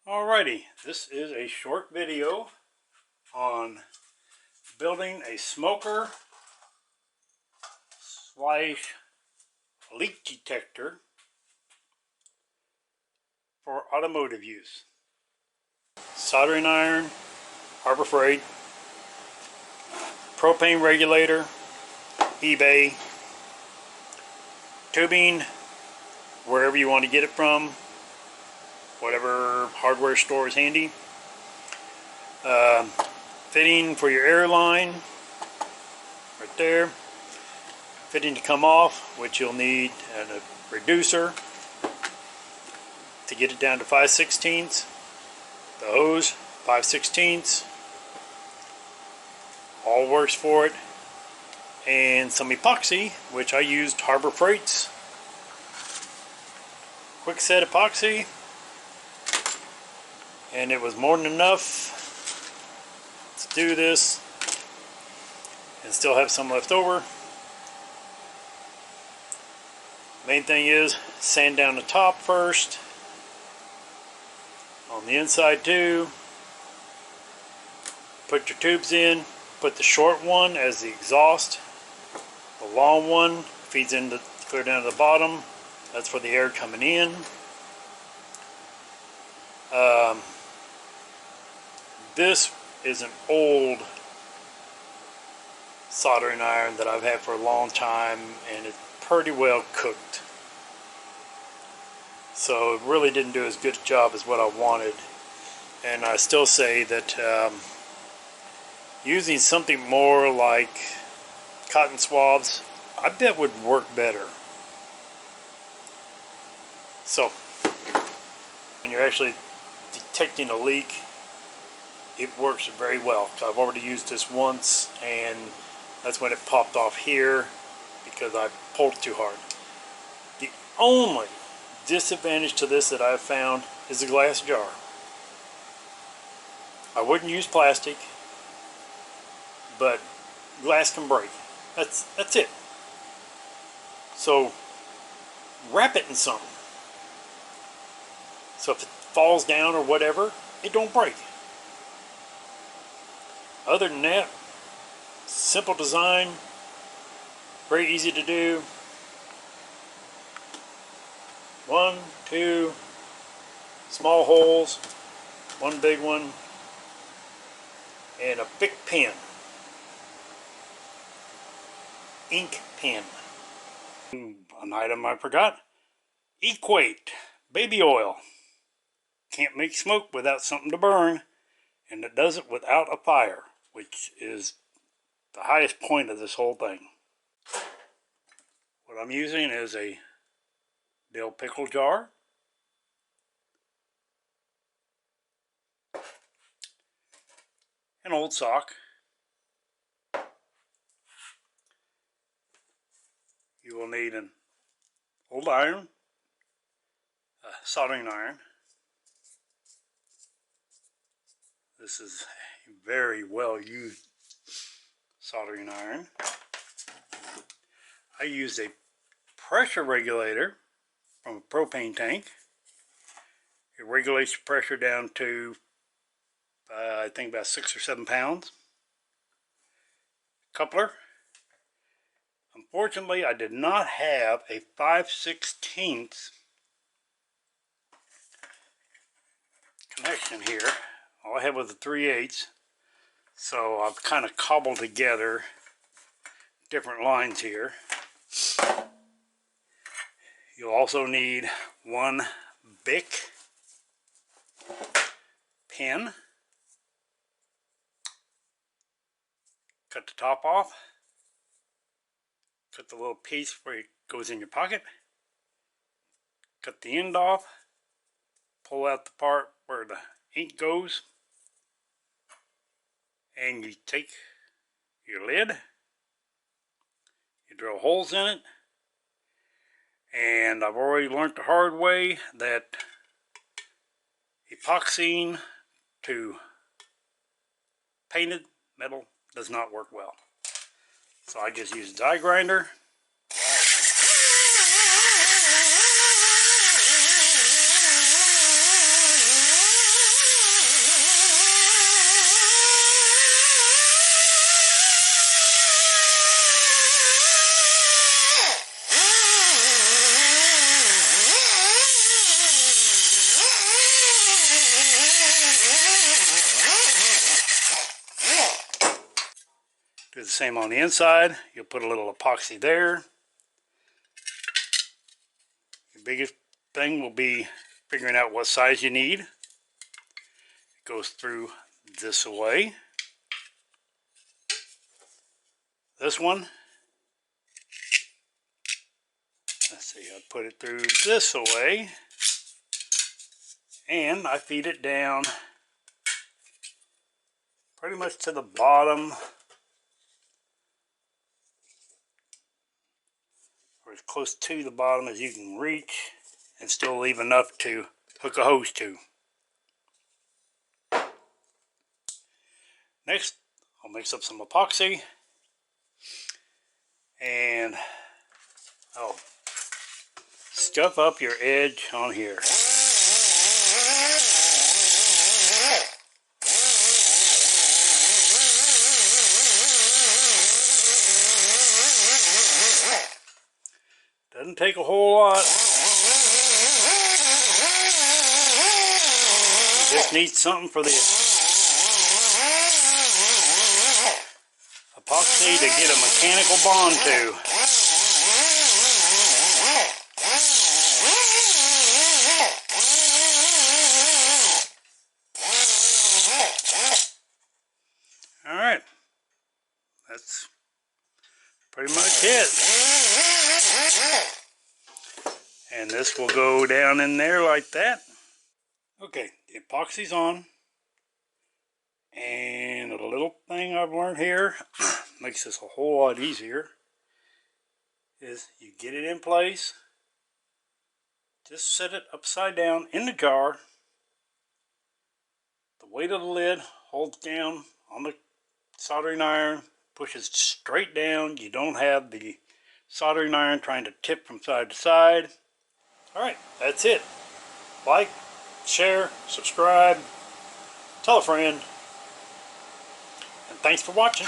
Alrighty, this is a short video on building a smoker slash leak detector for automotive use. Soldering iron, Harbor Freight, propane regulator, eBay, tubing, wherever you want to get it from, whatever hardware store is handy. Fitting for your airline, right there. Fitting to come off, which you'll need a reducer to get it down to 5/16. The hose, 5/16. All works for it. And some epoxy, which I used Harbor Freight's quick set epoxy, and it was more than enough to do this and still have some left over. Main thing is sand down the top first, on the inside too. Put your tubes in, put the short one as the exhaust, the long one feeds into clear down to the bottom. That's for the air coming in. This is an old soldering iron that I've had for a long time, and it's pretty well cooked. So it really didn't do as good a job as what I wanted. And I still say that using something more like cotton swabs, I bet would work better. So when you're actually detecting a leak, it works very well. So I've already used this once, and that's when it popped off here because I pulled it too hard. The only disadvantage to this that I've found is the glass jar. I wouldn't use plastic, but glass can break. That's it. So wrap it in something, so if it falls down or whatever, it don't break. Other than that, simple design, very easy to do. 1, 2 small holes, one big one, and a big pen, ink pen. An item I forgot: Equate baby oil. Can't make smoke without something to burn, and it does it without a fire, which is the highest point of this whole thing. What I'm using is a dill pickle jar, an old sock, you will need an old iron, a soldering iron. This is a very well used soldering iron. I used a pressure regulator from a propane tank. It regulates the pressure down to I think about 6 or 7 pounds. Coupler. Unfortunately, I did not have a 5/16 connection here. All I had was a 3/8, so I've kind of cobbled together different lines here. You'll also need one Bic pen. Cut the top off. Cut the little piece where it goes in your pocket. Cut the end off. Pull out the part where the ink goes. And you take your lid. You drill holes in it. And I've already learned the hard way that epoxying to painted metal does not work well. So I just use a die grinder. the same on the inside. You'll put a little epoxy there. The biggest thing will be figuring out what size you need. It goes through this way. This one, let's see, I put it through this way, and I feed it down pretty much to the bottom, or as close to the bottom as you can reach, and still leave enough to hook a hose to. Next, I'll mix up some epoxy, and I'll scuff up your edge on here. Doesn't take a whole lot. You just need something for the epoxy to get a mechanical bond to. Alright, that's pretty much it. And this will go down in there like that. Okay, the epoxy's on. And a little thing I've learned here makes this a whole lot easier is you get it in place, just set it upside down in the jar. The weight of the lid holds down on the soldering iron, pushes straight down. You don't have the soldering iron trying to tip from side to side. Alright, that's it. Like, share, subscribe, tell a friend, and thanks for watching.